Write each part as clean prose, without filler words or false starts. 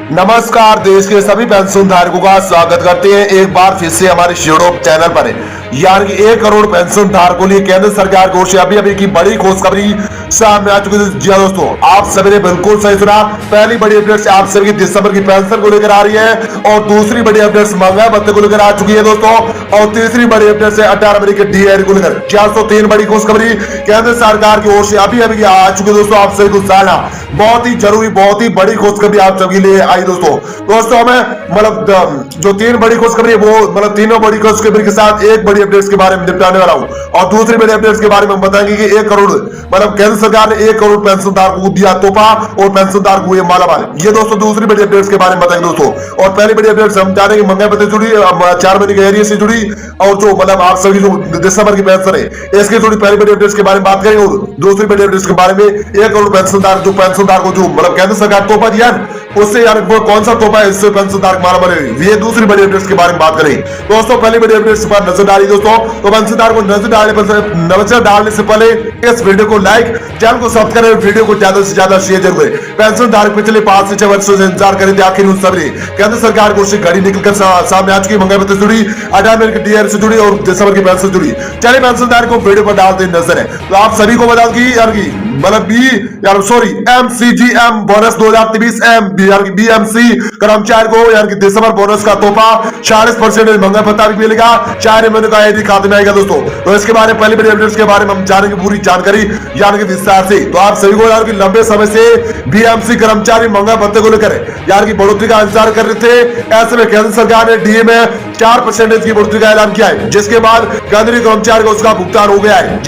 नमस्कार, देश के सभी पेंशन धारकों का स्वागत करते हैं एक बार फिर से हमारे यूट्यूब चैनल पर। यानी 1 करोड़ पेंशन धारकों लिए केंद्र सरकार की ओर से अभी की बड़ी खुशखबरी सामने आ चुकी है। जी हाँ दोस्तों, आप सभी ने बिल्कुल सही सुना। पहली बड़ी अपडेट से आप सभी की दिसंबर की पेंशन को लेकर आ रही है और दूसरी बड़ी अपडेट से महंगाई भत्ते को लेकर आ चुकी है दोस्तों, और तीसरी बड़ी अपडेट से 18 महीने के डीआर को लेकर 403 बड़ी खुशखबरी केंद्र सरकार की ओर से अभी आ चुकी है दोस्तों। आप सभी को जानना बहुत ही जरूरी, बहुत ही बड़ी खुशखबरी आप सभी के लिए आई दोस्तों हमें मतलब जो 3 बड़ी खुशखबरी है वो मतलब तीनों बड़ी खुशखबरी के साथ एक बड़ी अपडेट्स के बारे में निपटाने वाला हूं, और दूसरी बड़ी अपडेट्स के बारे में हम बताएंगे कि 1 करोड़ मतलब केंद्र सरकार ने 1 करोड़ पेंशनधारकों को दिया तोहफा और पेंशनधारकों को ये मालामाल। ये दोस्तों दूसरी बड़ी अपडेट्स के बारे में बताएंगे दोस्तों। और पहली बड़ी अपडेट्स हम जानेंगे महंगाई भत्ते जुड़ी 4 महीने के एरिया से जुड़ी, और जो मतलब आप सभी जो दिसंबर की पेंशन है इसकी जुड़ी पहली बड़ी अपडेट्स के बारे में बात करेंगे, और दूसरी बड़ी अपडेट्स के बारे में 1 करोड़ पेंशनधारक को जो मतलब केंद्र सरकार तोहफा दिया उससे यार वो कौन सा तोहफा है, इससे पेंशनधारक मालामाल है, ये दूसरी बड़ी अपडेट्स के बारे में बात करें दोस्तों। पहली बड़ी अपडेट्स पर नजर डाली दोस्तों, तो पेंशनधारक को नजर डालने से पहले इस वीडियो को लाइक, चैनल को सब्सक्राइब, वीडियो को ज्यादा से ज्यादा शेयर जरूर करें। पेंशनधारक पिछले 5 से 6 वर्षों से इंतजार कर रहे थे, आखिर उन सभी केंद्र सरकार को उससे घड़ी निकलकर सामने आ चुकी। महंगाई भत्ते जुड़ी, 18 महीने की डीआर से जुड़ी और दिसंबर की पेंशन जुड़ी। चलिए पेंशनधारक को वीडियो पर डालते नजर है, तो आप सभी को बता दी यार की मतलब एमसीजीएम बोनस 2023 बीएमसी कर्मचारी को यानी कि दिसंबर बोनस का तोहफा 40% महंगाई भत्ता भी मिलेगा, 4 महीने का आईडी खाते में आएगा दोस्तों। तो इसके बारे में पहली बड़ी अपडेट्स के बारे में हम जानेंगे पूरी जानकारी यानी कि विस्तार से। तो आप सभी को यार कि लंबे समय से बीएमसी कर्मचारी महंगाई भत्ते को लेकर यार की बढ़ोतरी का इंतजार कर रहे थे। ऐसे में केंद्र सरकार ने डीए में 4% की बढ़ोतरी का ऐलान किया है, जिसके बाद केंद्रीय कर्मचारी को उसका भुगतान हो गया है।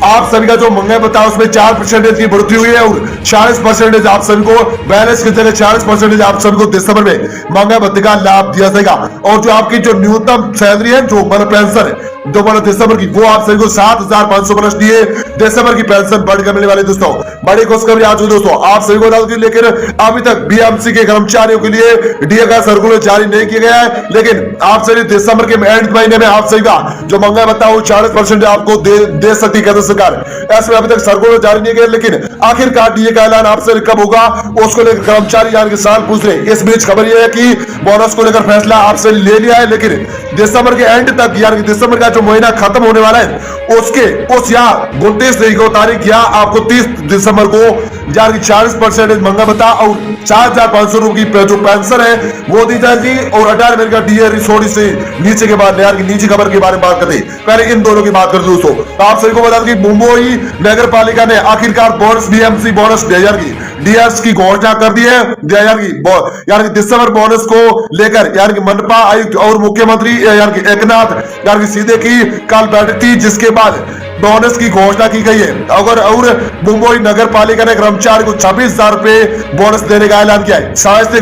आप सभी का जो महंगाई भत्ता उसमें 4% की बढ़ोतरी हुई है, और 40% आप सभी को बैलेंस की जगह 40% आप सभी को दिसंबर में महंगाई भत्ते का लाभ दिया जाएगा। और जो आपकी जो न्यूनतम सैलरी है जो मतलब पेंशन है जो मतलब दिसंबर की, वो आप सभी को 7,500 प्लस दिए दिसंबर की पेंशन बढ़कर मिलने वाली दोस्तों। बड़ी खुशखबरी आ चुकी दोस्तों आप सभी को बता दूं, लेकिन अभी तक बीएमसी के कर्मचारियों के लिए डीए का सर्कुलर जारी नहीं किया गया है, लेकिन आप सभी दिसंबर के एंड महीने में आप सभी का जो महंगाई भत्ता वो 40% आपको दे सकती केंद्र सरकार। ऐसे में अभी तक सर्कुलर जारी नहीं किया, लेकिन आखिरकार डीए का ऐलान आपसे कब होगा उसको लेकर कर्मचारी यानी कि साल पूछ रहे। इस बीच खबर यह है कि बोनस को लेकर फैसला आपसे ले लिया है, लेकिन दिसंबर के एंड तक यानी कि दिसंबर का जो महीना खत्म होने वाला है उसके उस या 29 तारीख या आपको 30 दिसंबर को यानी 40% महंगा भत्ता और 4,500 रुपए की जो पेंशन है वो दी जाएगी, और 18 महीने का डीए थोड़ी से नीचे के बाद यार की नीचे खबर के बारे में बात करते हैं। पहले इन दोनों की बात करते दोस्तों। तो आप सभी को बता दें कि मुंबई नगर पालिका ने आखिरकार बोनस बीएमसी बोनस डीआरएस की घोषणा कर दी है। यानी कि दिसंबर बोनस को लेकर यानी कि मनपा आयुक्त और मुख्यमंत्री यानी कि एकनाथ यानी कि सीधे की कल बैठक थी, जिसके बाद बोनस की घोषणा की गई है। और मुंबई नगर पालिका ने कर्मचारी को 26,000 रुपए बोनस देने का ऐलान किया है। स्वास्थ्य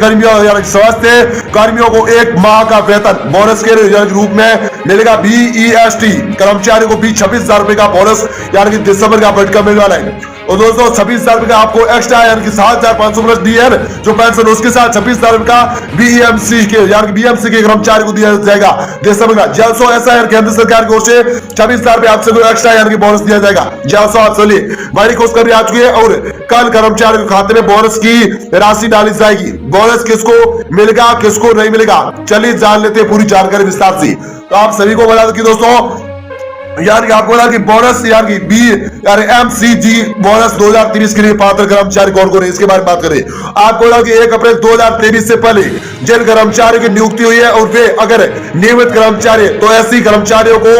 कर्मियों को 1 माह का वेतन बोनस के रूप में मिलेगा। बीईएसटी कर्मचारी को भी 26,000 रुपए का बोनस यानी कि दिसंबर का बढ़कर मिलने वाला है। और दोस्तों 26,000 रुपए का आपको एक्स्ट्रा यानी कि 7,500 प्लस डीआर जो पेंशन उसके साथ 26,000 रुपए का बीएमसी के यानी कि बीएमसी के कर्मचारी को दिया जाएगा दिसंबर का। जल्द ऐसा है केंद्र सरकार की ओर से 26,000 रुपए आपसे एक्स्ट्रा यानी कि बोनस दिया जाएगा। जल्द आप चलिए बड़ी खुशखबरी आ चुकी है, और कल कर्मचारी के खाते में बोनस की राशि डाली जाएगी। बोनस किसको मिलेगा किसको नहीं मिलेगा, चलिए जान लेते हैं पूरी जानकारी विस्तार से। तो आप सभी को बता दें कि दोस्तों यानी आपको बता कि बोनस यानी कि एमसीजी बोनस 2023 के लिए पात्र कर्मचारी कौन कौन है इसके बारे में बात करें। आपको बता कि 1 अप्रैल 2023 से पहले जिन कर्मचारियों की नियुक्ति हुई है और वे अगर नियमित कर्मचारी तो ऐसे कर्मचारियों को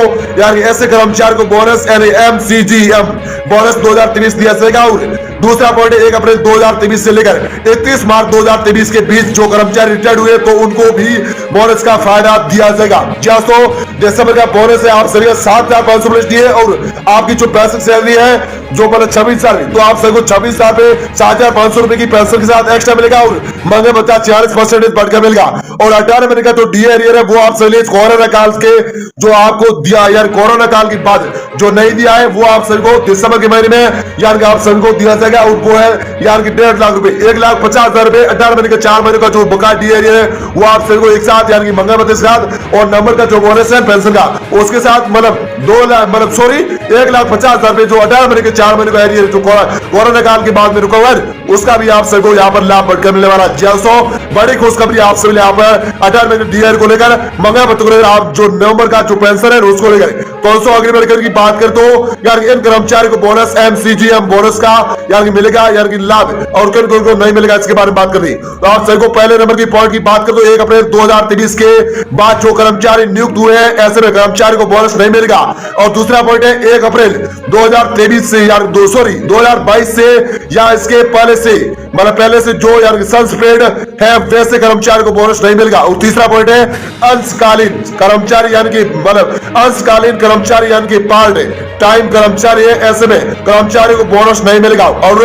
यानी ऐसे कर्मचारी को बोनस यानी एमसीजीएम बोनस 2023 दिया जाएगा। और दूसरा पॉइंट 1 अप्रैल 2023 से लेकर 31 मार्च 2023 के बीच जो कर्मचारी रिटायर्ड हुए तो उनको भी बोनस का फायदा दिया जाएगा। जैसो दिसंबर का बोनस है आप सभी 7,500 प्लस दिए, और आपकी जो बेसिक सैलरी है जो मतलब 26,000 तो आप सभी को 26,000 पे 7,500 रुपए की पेंशन के साथ एक्स्ट्रा मिलेगा, और महंगे भत्ता 40% बढ़कर मिलेगा। और 18 महीने का जो डीआर है वो आप सभी कोरोना काल के जो आपको दिया यार कोरोना काल के बाद जो नहीं दिया है वो आप सभी को दिसंबर के महीने में यानी कि आप सभी को दिया जाएगा, और वो है यानी कि 1.5 लाख रुपए 1,50,000 रुपए 18 महीने के 4 महीने का जो बकाया डीआर है वो आप सभी को एक साथ यानी कि महंगा भत्ते के साथ और नंबर का जो बोनस है पेंशन का उसके साथ मतलब 1,50,000 रुपए जो 18 महीने के 4 महीने का एरिया जो कोरोना काल के बाद में रुका हुआ है उसका भी आप सभी को यहाँ पर लाभ बढ़कर मिलने वाला है। दोस्तों बड़ी खुशखबरी आप सभी यहाँ पर 18 डीआर को लेकर मंगल पत्र को लेकर आप जो नवंबर का जो पेंशन है उसको लेकर दोस्तों अगली बढ़कर की बात कर तो यार इन कर्मचारी को बोनस एमसीजीएम बोनस का यार मिलेगा यार लाभ और किन को नहीं मिलेगा इसके बारे में बात कर दी। तो आप सभी को पहले नंबर की पॉइंट की बात कर तो 1 अप्रैल 2023 के बाद जो कर्मचारी नियुक्त हुए हैं ऐसे में कर्मचारी को बोनस नहीं मिलेगा। और दूसरा पॉइंट है 1 अप्रैल 2023 से यार 2022 से या इसके पहले से मतलब पहले से जो यार सनस्प्रेड है वैसे कर्मचारी को बोनस नहीं मिलेगा। और तीसरा पॉइंट है अंशकालीन कर्मचारी यानी कि मतलब अंशकालीन कर्मचारी यानी कि पार्ट टाइम कर्मचारी है ऐसे में कर्मचारी को बोनस नहीं मिलेगा। और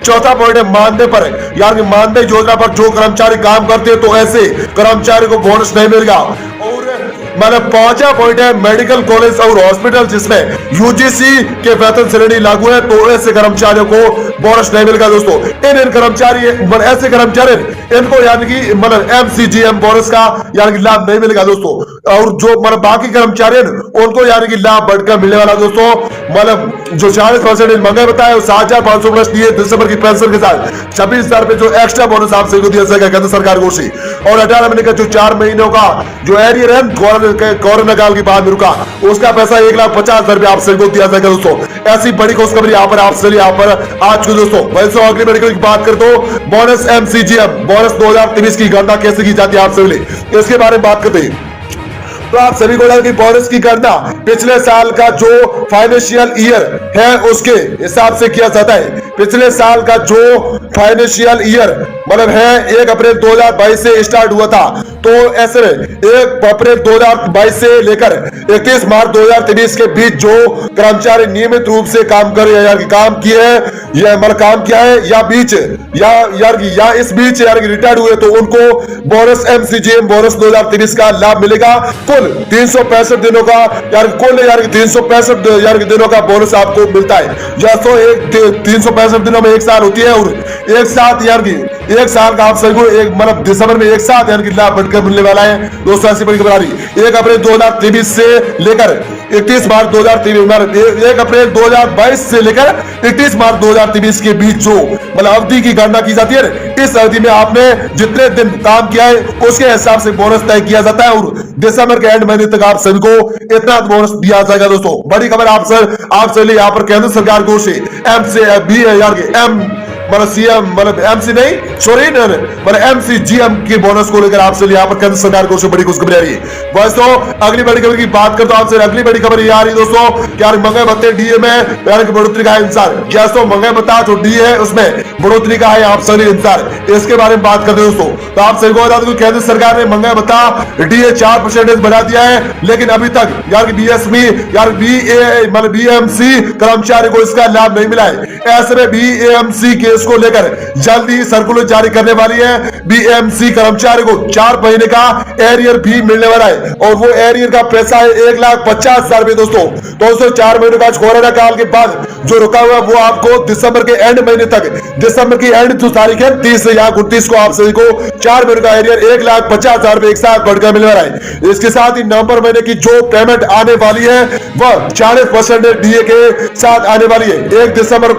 चौथा पॉइंट है मानदेय पर यानी मानदेय योजना पर जो कर्मचारी काम करते हैं तो ऐसे कर्मचारी को बोनस नहीं मिलेगा। और मतलब पांचवा पॉइंट है मेडिकल कॉलेज और हॉस्पिटल जिसमें यूजीसी के वेतन श्रेणी लागू है तो ऐसे कर्मचारियों को बोनस नहीं मिलेगा। दोस्तों इन कर्मचारी ऐसे कर्मचारी इनको यानी कि मतलब एमसीजीएम बोनस का यानी कि लाभ नहीं मिलेगा दोस्तों। और जो मतलब बाकी कर्मचारी उनको यानी कि लाभ बढ़कर मिलने वाला दोस्तों मतलब जो 40% महंगाई बताया 7,500 प्लस दिए दिसंबर की पेंशन के साथ 26,000 रुपए जो एक्स्ट्रा बोनस आप सभी को दिया जाएगा केंद्र सरकार को से। और 18 महीने का जो 4 महीनों का जो एरियर है कोरोना काल के बाद में रुका उसका पैसा 1,50,000 रुपए आप सभी को दिया जाएगा दोस्तों। ऐसी बड़ी खुशखबरी यहाँ पर आप सभी यहाँ पर आज को दोस्तों। वैसे अगली मेडिकल की बात कर तो बोनस एमसीजीएम बोनस 2023 की गणना कैसे की जाती है आप सभी इसके बारे में बात करते हैं। तो आप सभी को लगा कि बोनस की गणना पिछले साल का जो फाइनेंशियल ईयर है उसके हिसाब से किया जाता है। पिछले साल का जो फाइनेंशियल ईयर मतलब है 1 अप्रैल 2022 से स्टार्ट हुआ था तो ऐसे में 1 अप्रैल 2022 से लेकर 31 मार्च 2023 के बीच जो कर्मचारी नियमित रूप से काम कर काम किए हैं या मतलब काम किया है या बीच या इस बीच रिटायर्ड हुए तो उनको बोनस एमसीजीएम बोनस 2023 का लाभ मिलेगा। कुल 365 दिनों का कुल 365 दिनों का बोनस आपको मिलता है। जैसो 365 दिनों में एक साल होती है और एक साथ एक साल का आप सभी को एक मतलब दिसंबर में एक साथ यानी कि लाभ बढ़कर मिलने वाला है दोस्तों। ऐसी बड़ी खबर आ रही 1 अप्रैल 2023 से लेकर 31 मार्च 2023 1 अप्रैल 2022 से लेकर 31 मार्च 2023 के बीच जो मतलब अवधि की गणना की जाती है इस अवधि में आपने जितने दिन काम किया है उसके हिसाब से बोनस तय किया जाता है और दिसंबर के एंड महीने तक आप सभी को इतना बोनस दिया जाएगा दोस्तों। बड़ी खबर आप सभी यहाँ पर केंद्र सरकार को से एम से बी एम मतलब सीएम मतलब एमसी नहीं सॉरी मतलब एमसीजीएम के बोनस को लेकर आपसे यहाँ पर केंद्र सरकार को बड़ी खुशखबरी आ रही है। दोस्तों अगली बड़ी खबर की बात करते आपसे अगली बड़ी खबर ये आ रही दोस्तों क्या महंगाई भत्ते डीए में बढ़ोतरी का इंतजार। जैसो महंगाई भत्ता जो डी है उसमें बढ़ोतरी का है आप सभी इंतजार इसके बारे में बात करते दोस्तों। तो आप सभी को बता दें केंद्र सरकार ने महंगाई भत्ता डीए 4% बढ़ा दिया है लेकिन अभी तक बीएसमी मतलब बीएमसी कर्मचारी को इसका लाभ नहीं मिला है। ऐसे में बीएमसी के को लेकर जल्दी सर्कुलर जारी करने वाली है। बीएमसी कर्मचारी को 4 महीने का एरियर भी मिलने वाला है और वो एरियर का पैसा है 1,50,000 रुपए दोस्तों। 4 महीने का कोरोना काल के बाद जो रुका हुआ वो आपको दिसंबर के एंड महीने तक दिसंबर की एंड जो तारीख है 30 या 29 को आप सभी को 4 महीने का एरियर 1,50,000 रुपए एक साथ बढ़कर मिलने वाला है। इसके साथ ही नवंबर महीने की जो पेमेंट आने वाली है वह 40% डीए के साथ आने वाली है। 1 दिसंबर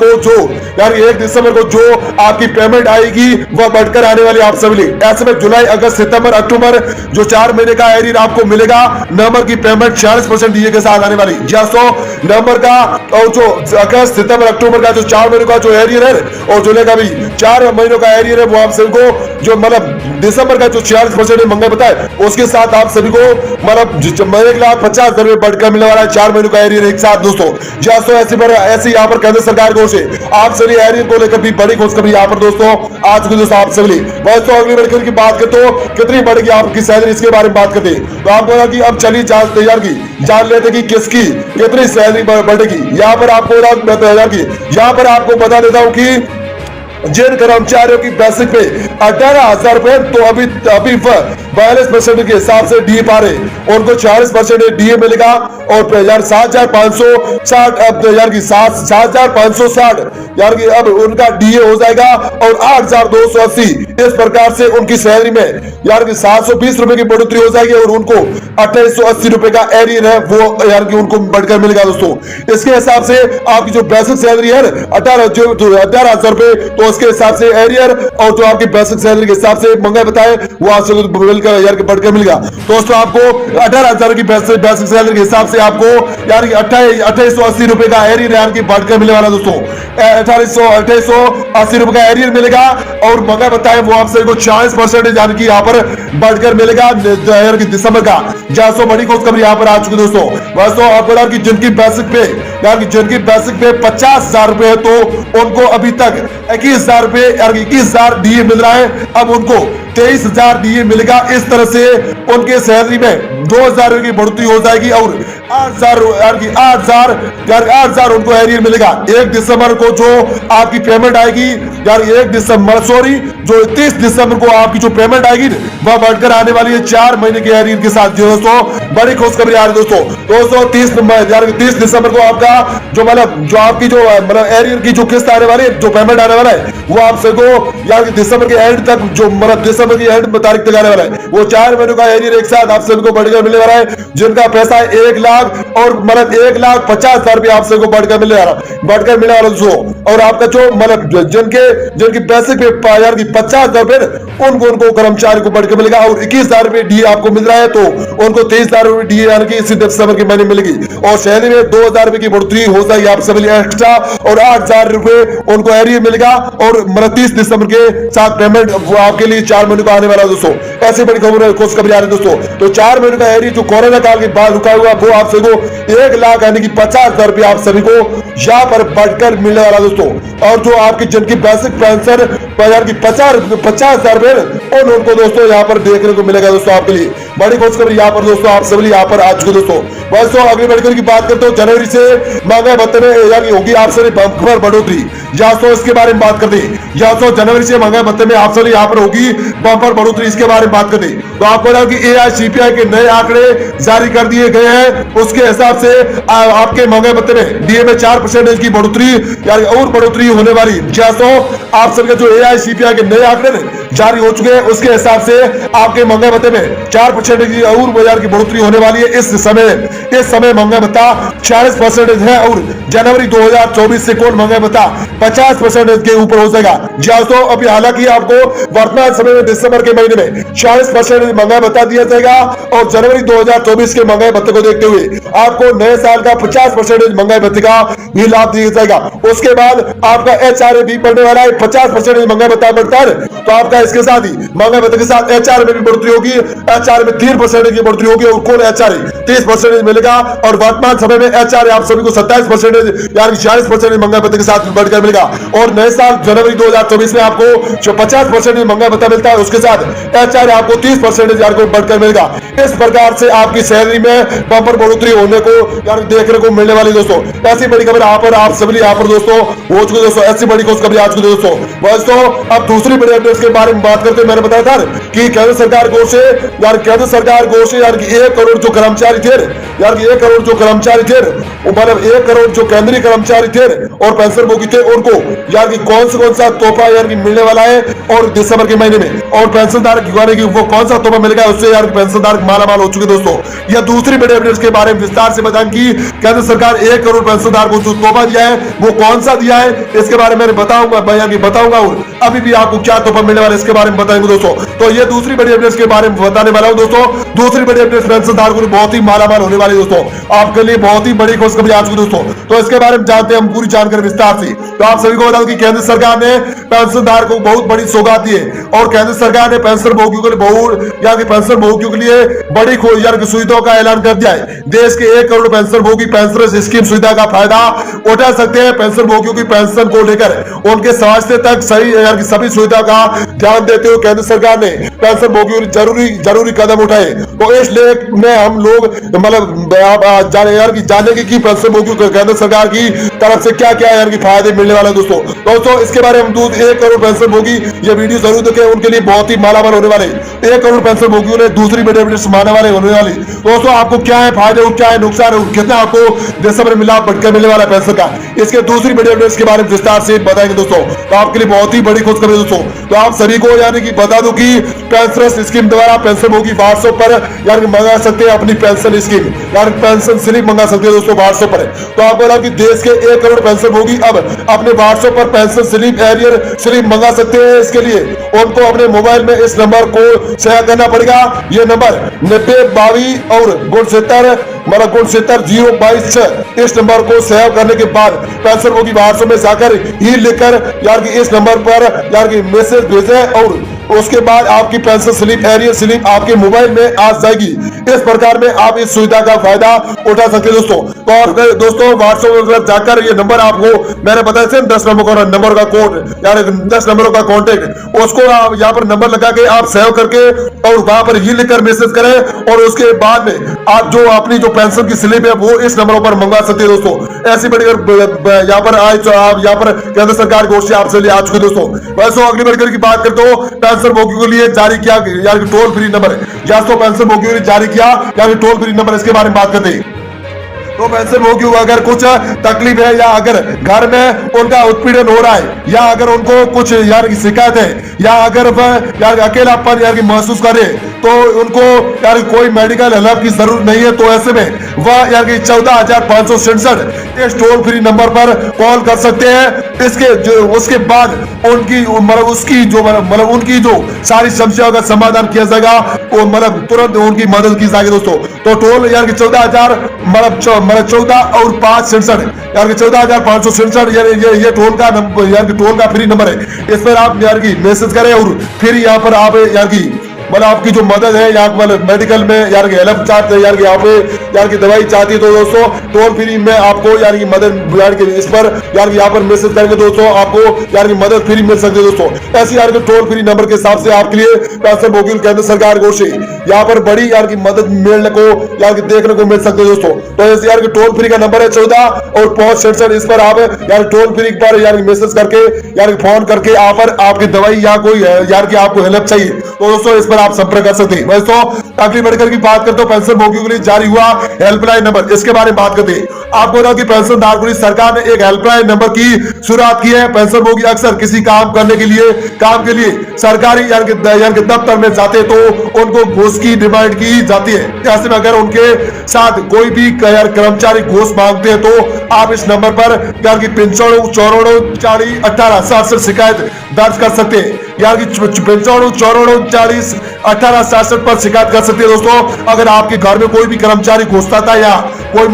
को जो आपकी पेमेंट आएगी वह बढ़कर आने वाली आप सभी। ऐसे में जुलाई अगस्त सितंबर अक्टूबर जो 4 महीने का एरियर आपको मिलेगा। नवंबर की पेमेंट 40% डीए के साथ आने वाली। जैसो नवंबर का और जो अगस्त सितंबर अक्टूबर का जो 4 महीनों का जो एरियर है और जुलाई का भी 4 महीनों का एरियर है वो आप सभी को जो मतलब दिसंबर का जो 46% महंगाई बताए उसके साथ आप सभी को मतलब 1,50,000 रुपए बढ़कर मिलने वाला है 4 महीनों का एरियर एक साथ दोस्तों। जैसो ऐसी यहाँ पर केंद्र सरकार को से आप सभी एरियर को लेकर भी बड़ी खुशखबरी यहाँ पर दोस्तों आज को दोस्तों आप सभी। दोस्तों अगली बढ़कर की बात करते हो कितनी बढ़ेगी आपकी सैलरी इसके बारे में बात करते हैं। तो आपको कि अब चलिए जान लेते कि किसकी कितनी सैलरी बढ़ेगी। यहाँ पर आपको बता देता हूँ कि जिन कर्मचारियों की बेसिक पे 18,000 रुपए तो अभी 42% के हिसाब से डीए पा रहे उनको 40% डीए मिलेगा और यार 7,560 अब यार की 7,560 यार की अब उनका डीए हो जाएगा और 8,280 इस प्रकार से उनकी सैलरी में यार की 720 रुपए की बढ़ोतरी हो जाएगी और उनको 2880 रुपए का एरियर है वो यार की उनको बढ़कर मिलेगा दोस्तों। इसके हिसाब से आपकी जो बेसिक सैलरी है 18,000 रुपए तो उसके हिसाब से एरियर और जो आपकी बेसिक सैलरी के हिसाब से महंगाई बताए वो आपसे मिलकर यार बढ़कर मिलेगा दोस्तों। आपको 18,000 की बेसिक सैलरी के हिसाब से आपको यार 2880 रुपए का एरियर यार की बढ़कर मिलने वाला दोस्तों। 2880 रुपए का एरियर मिलेगा और महंगाई बताए वो आपसे 40% यानी कि यहाँ पर बढ़कर मिलेगा यार की दिसंबर का। जैसो बड़ी खुशखबरी यहाँ पर आ चुकी दोस्तों। दोस्तों आपको यार की जिनकी बेसिक पे यार की जिनकी बेसिक पे 50,000 रुपए है तो उनको अभी तक 21,000 रुपए यार 21,000 डीए मिल रहा है, अब उनको 23,000 डीए मिलेगा। इस तरह से उनके सैलरी में 2,000 रुपए की बढ़ोतरी हो जाएगी और 8,000 उनको एरियर मिलेगा। 1 दिसंबर को जो आपकी पेमेंट आएगी यार 1 दिसंबर सॉरी जो 30 दिसंबर को आपकी जो पेमेंट आएगी वह बढ़कर आने वाली है 4 महीने के एरियर के साथ दोस्तों। बड़ी खुशखबरी आ रही है दोस्तों 30 दिसंबर को आपका जो जो आपकी जो एरियर की जो किस्त आने वाली है जो पेमेंट आने वाला है वो आप सबको यार दिसंबर के एंड तक जो दिसंबर की एंड तारीख तक आने वाला है वो 4 महीनों का एरियर एक साथ आप सबको बढ़कर मिलने वाला है। जिनका पैसा 1 लाख और 1,50,000 रुपया आप सबको बढ़कर मिलने वाला दोस्तों। और आपका जो जिनकी बेसिक पे यार की 50,000 रुपए उनको कर्मचारी को बढ़कर मिलेगा और 21,000 रुपए डीए आपको मिल रहा है तो उनको 23,000 रुपए डीए यानी कि इसी दिसंबर के महीने मिलेगी और सैलरी में 2,000 रुपए की बढ़ोतरी हो जाएगी आप सभी एक्स्ट्रा और 8,000 रुपए उनको एरियर मिलेगा और 30 दिसंबर के साथ पेमेंट वो आपके लिए 4 महीने का आने वाला दोस्तों। ऐसी बड़ी खुशखबरी आ रही है दोस्तों। तो 4 महीने का एरियर जो कोरोना काल के बाद रुका हुआ वो आप सभी को 1 लाख यानी कि 50,000 रुपए आप सभी को यहाँ पर बढ़कर मिलने वाला दोस्तों। और जो आपकी जिनकी बेसिक पेंशन यार की 50,000 रुपए उनको दोस्तों यहाँ पर देखने को मिलेगा दोस्तों। आपके लिए बड़ी खुशखबरी यहाँ पर दोस्तों आप सभी यहाँ पर आ चुके दोस्तों। दोस्तों अगली बढ़कर की बात करते हो जनवरी से महंगाई भत्ते में यानी होगी आप सभी बम्पर बढ़ोतरी तो इसके बारे में बात करते हैं। तो जनवरी से महंगाई भत्ते में आप सभी यहाँ पर होगी बम्पर बढ़ोतरी इसके बारे में बात करते हैं। तो आपको लगा कि AICPI के नए आंकड़े जारी कर दिए गए हैं उसके हिसाब से आपके महंगाई भत्ते में डीए में 4% की बढ़ोतरी यानी और बढ़ोतरी होने वाली। आप सभी जो AICPI के नए आंकड़े जारी हो चुके हैं उसके हिसाब से आपके महंगाई भत्ते में 4% की और बाजार की बढ़ोतरी होने वाली है। इस समय महंगाई भत्ता 40% है और जनवरी 2024 से कोल महंगाई भत्ता 50% के ऊपर हो जाएगा। दोस्तों अभी हालांकि आपको वर्तमान समय में दिसंबर के महीने में 40% महंगाई भत्ता दिया जाएगा और जनवरी 2024 के महंगाई भत्ते को देखते हुए आपको नए साल का 50% महंगाई भत्ते का भी लाभ दिया जाएगा। उसके बाद आपका HRA भी बढ़ने वाला है। 50% महंगाई भत्ता बढ़ता है तो आपका इसके साथ ही महंगाई भत्ते के साथ HRA में भी बढ़ोतरी होगी। HRA में 3% की बढ़ोतरी होगी और कुल HRA 30% मिलेगा और वर्तमान समय में HRA आप सभी को 27% यानी 40% महंगाई भत्ते के साथ बढ़कर मिलेगा। और नए साल जनवरी 2024 में आपको जो 50% महंगाई भत्ता मिलता है उसके साथ HRA आपको 30% यानी बढ़कर मिलेगा। इस प्रकार से आपकी सैलरी में बम्पर बढ़ोतरी होने को यानी देखने को मिलने वाली दोस्तों। ऐसी बड़ी खबर आप सभी यहाँ पर दोस्तों हो चुकी दोस्तों। ऐसी बड़ी खुशखबरी आ चुकी दोस्तों। अब दूसरी बड़ी अपडेट के बारे में बात करते हैं। मैंने बताया था कि केंद्र सरकार को से यानी 1 करोड़ जो कर्मचारी थे यानी 1 करोड़ जो कर्मचारी थे मतलब 1 करोड़ जो केंद्रीय कर्मचारी थे और पेंशन भोगी थे उनको यानी कौन सा तोहफा यानी मिलने वाला है और दिसंबर के महीने में और पेंशन धारक की वो कौन सा तोहफा मिलेगा उससे यानी पेंशन धारक मालामाल हो चुके दोस्तों। यह दूसरी बड़ी अपडेट के बारे में विस्तार से बताएं कि केंद्र सरकार 1 करोड़ पेंशन धारक को जो तोहफा दिया है वो कौन सा दिया है इसके बारे में बताऊंगा और अभी भी आपको क्या तोहफा मिलने वाला है इसके बारे में बताएंगे दोस्तों। तो ये दूसरी बड़ी अपडेट के बारे में बताने वाला हूं दोस्तों। दूसरी बड़ी अपडेट पेंशन धारकों बहुत ही मालामाल होने वाली दोस्तों। आपके लिए बहुत ही बड़ी खुशखबरी आ चुकी दोस्तों। तो इसके बारे में जानते हैं हम पूरी जानकारी विस्तार से। तो आप सभी को बता दूं कि केंद्र सरकार ने पेंशन धारकों को बहुत बड़ी सौगात दी है और केंद्र सरकार ने पेंशन भोगियों के लिए बड़ी सुविधाओं का ऐलान कर दिया है। देश के 1 करोड़ पेंशन भोगी पेंशन स्कीम सुविधा का फायदा उठा सकते हैं। पेंशन भोगियों की पेंशन को लेकर उनके स्वास्थ्य तक सभी सुविधा का ध्यान देते हुए केंद्र सरकार ने पेंशन भोगियों जरूरी कदम उठाए। तो इस लेख में हम लोग मतलब यार की जानेंगे कि पेंशन भोगियों को केंद्र सरकार की तरफ से क्या क्या यार की फायदे मिलने वाले हैं। दोस्तों इसके बारे में हम 1 करोड़ पेंशन भोगी ये वीडियो जरूर देखें, उनके लिए बहुत ही मालामाल होने वाले 1 करोड़ पेंशन भोगियों ने दूसरी बेनिफिट मानने वाले होने वाली। दोस्तों आपको क्या है फायदे, क्या है नुकसान, कितना आपको दिसंबर में लाभ बढ़कर मिलने वाला पेंशन का, इसके दूसरी बेनिफिट के बारे में विस्तार से बताएंगे दोस्तों। तो आपके लिए बहुत ही बड़ी खुशखबरी दोस्तों। तो आप सभी को यानी कि बता दूं कि पेंशन स्कीम द्वारा पेंशन भोगी व्हाट्सएप पर यानी मंगा सकते हैं अपनी पेंशन स्कीम यानी पेंशन स्लिप मंगा सकते हैं दोस्तों व्हाट्सएप पर। तो आपको लगा कि देश के 1 करोड़ पेंशन भोगी अब अपने व्हाट्सएप पर पेंशन स्लिप एरियर स्लिप मंगा सकते हैं। इसके लिए उनको अपने मोबाइल में इस नंबर को शेयर करना पड़ेगा। ये नंबर 9022 और 022 इस नंबर को सेव करने के बाद पेंशन भोगी व्हाट्सएप में जाकर ही लिखकर यार कि इस नंबर पर यार कि मैसेज भेजें और उसके बाद आपकी पेंशन स्लिप एरियर स्लिप आपके मोबाइल में आ जाएगी। इस प्रकार में आप इस सुविधा का फायदा उठा सकते हैं दोस्तों। तो दोस्तों व्हाट्सएप पर जाकर ये नंबर आपको मैंने बताया था 10 नंबर का कोड यानी 10 नंबरों का कॉन्टेक्ट, उसको आप यहाँ पर नंबर लगा के आप सेव करके और वहां पर ही लिखकर मैसेज करें और उसके बाद में आप जो अपनी जो पेंशन की स्लिप है वो इस नंबरों पर मंगवा सकते हैं दोस्तों। ऐसी बढ़कर यहाँ पर आज आप यहाँ पर केंद्र सरकार की ओर से आपसे लिए आ चुके दोस्तों। वैसे अगली बढ़कर की बात करते हो पेंशन भोगियों के लिए जारी किया यानी टोल फ्री नंबर या तो पेंशन भोगियों ने जारी किया यानी टोल फ्री नंबर, इसके बारे में बात करते हैं। तो पेंशन भोगियों को अगर कुछ तकलीफ है या अगर घर में उनका उत्पीड़न हो रहा है या अगर उनको कुछ यार की शिकायत है या अगर वह यार अकेलापन यार की महसूस करे तो उनको यार कोई मेडिकल हेल्प की जरूरत नहीं है, तो ऐसे में वह यार की 14,567 इस टोल फ्री नंबर पर कॉल कर सकते हैं। उसके बाद उनकी उनकी जो सारी समस्याओं का समाधान किया जाएगा, वो तुरंत उनकी मदद की जाएगी दोस्तों। तो टोल यार की 14 और 567 यार की 14,567 ये टोल का यार की टोल का फ्री नंबर है। इस पर आप यार की मैसेज करें और फिर यहाँ पर आप यार की आपकी जो मदद है या मेडिकल में यार की हेल्प चाहते हैं यार की आप यार की दवाई चाहती है तो दोस्तों टोल फ्री में आपको यार की मदद यार की इस पर यार की यहाँ पर मैसेज करेंगे दोस्तों, आपको यार की मदद फ्री मिल सकती है दोस्तों। ऐसी यार के टोल फ्री नंबर के हिसाब से आपके लिए पेंशन भोगी केंद्र सरकार की ओर से यहाँ पर बड़ी यार की मदद मिलने को यार की देखने को मिल सकती है दोस्तों। तो ऐसे यार की टोल फ्री का नंबर है 14 और 567, इस पर आप यार टोल फ्री पर यार मैसेज करके यार फोन करके आप पर आपकी दवाई या कोई यार की आपको हेल्प चाहिए तो दोस्तों इस पर आप संपर्क कर सकते हैं। वैसे तो अगली बढ़कर की बात करते हो पेंशन भोगियों के लिए जारी हुआ हेल्पलाइन नंबर, इसके बारे में बात करते हैं। आपको बता कि पेंशन धारकों की सरकार ने एक हेल्पलाइन नंबर की शुरुआत की है। पेंशन भोगी अक्सर किसी काम के लिए सरकारी यार के दफ्तर में जाते तो उनको घूस की डिमांड की जाती है। ऐसे में अगर उनके साथ कोई भी कर्मचारी घूस मांगते हैं तो आप इस नंबर पर यार की 95 40 18 67 शिकायत दर्ज कर सकते हैं। यार की 95 40 18 67 पर शिकायत कर सकते हैं दोस्तों। अगर आपके घर में कोई भी कर्मचारी घुसता था या कोई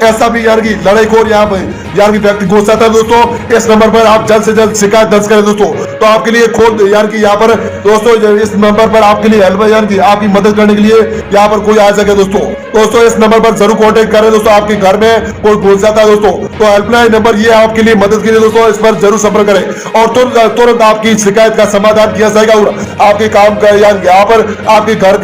ऐसा भी यार की लड़ाईखोर यार की व्यक्ति घुसता था दोस्तों, इस नंबर पर आप जल्द से जल्द शिकायत दर्ज करें दोस्तों। तो आपके लिए खुद यार की यहाँ पर दोस्तों इस नंबर पर आपके लिए हेल्प यार की आपकी मदद करने के लिए यहाँ पर कोई आ सके दोस्तों इस नंबर पर जरूर कॉन्टेक्ट करें दोस्तों। आपके घर में कोई घुस जाता है दोस्तों तो हेल्पलाइन नंबर ये आपके लिए मदद के लिए दोस्तों इस पर जरूर संपर्क करें और तुरंत आपकी शिकायत का समाधान किया जाएगा और आपके काम का यार यहाँ पर आपके घर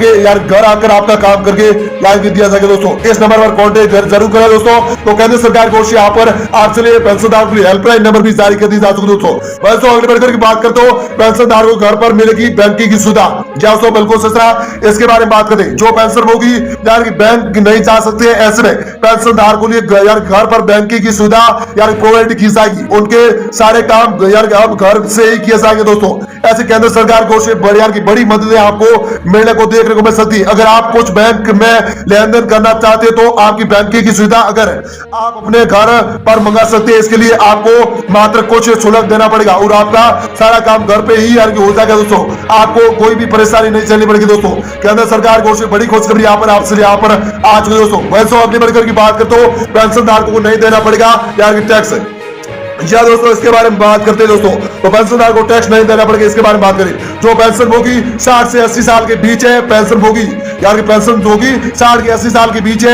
आकर आपका काम करके यार दिया जाएगा दोस्तों। इस नंबर पर कॉन्टेक्ट जरूर करें दोस्तों। तो केंद्र सरकार की ओर से यहाँ पर आपसे लिए पेंशनधारकों के लिए हेल्पलाइन नंबर भी जारी कर दी जा चुकी दोस्तों। वैसे अगले बढ़कर की बात करते हो पेंशनधारकों को घर पर मिलेगी बैंकिंग की सुविधा, क्या दोस्तों बिल्कुल सस्ता, इसके बारे में बात करें। जो पेंशन होगी यार बैंक नहीं जा सकते हैं, ऐसे में पेंशनधारकों के लिए यार घर पर बैंकिंग की सुविधा यार प्रोवाइड की जाएगी। उनके सारे काम यार अब घर से ही किए जाएंगे दोस्तों। ऐसे केंद्र सरकार की ओर से बड़ी मदद आपको मिलने को देखने को मिल सकती है। अगर आप कुछ बैंक में लेन देन करना चाहते हैं तो आपकी बैंकिंग की सुविधा अगर आप अपने घर पर मंगा सकते हैं, इसके लिए आपको मात्र कुछ शुल्क देना पड़ेगा और आपका सारा काम घर पे ही यार हो जाएगा दोस्तों। आपको कोई भी परेशानी नहीं चलनी पड़ेगी दोस्तों। केंद्र सरकार की ओर से बड़ी खुशखबरी यहाँ पर आपसे यहाँ पर आ चुकी दोस्तों। वैसे अपनी बढ़कर की बात करते हो पेंशन धारकों को नहीं देना पड़ेगा यार टैक्स या दोस्तों, इसके बारे में बात करते हैं दोस्तों। तो पेंशनधारक को टैक्स नहीं देना पड़ेगा, इसके बारे में बात करें। जो पेंशन भोगी 60 से 80 साल के बीच है, पेंशन भोगी यार की पेंशन होगी 60 के 80 साल के बीच है,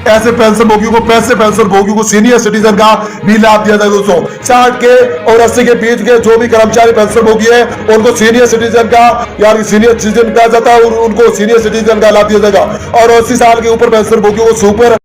ऐसे पेंशन भोगियों को पेंशन भोगियों को सीनियर सिटीजन का भी लाभ दिया जाएगा दोस्तों। 60 के और 80 के बीच के जो भी कर्मचारी पेंशन भोगी है उनको सीनियर सिटीजन का यार सीनियर सिटीजन कहा जाता है और उनको सीनियर सिटीजन का लाभ दिया जाएगा। और 80 साल के ऊपर पेंशन भोगियों को सुपर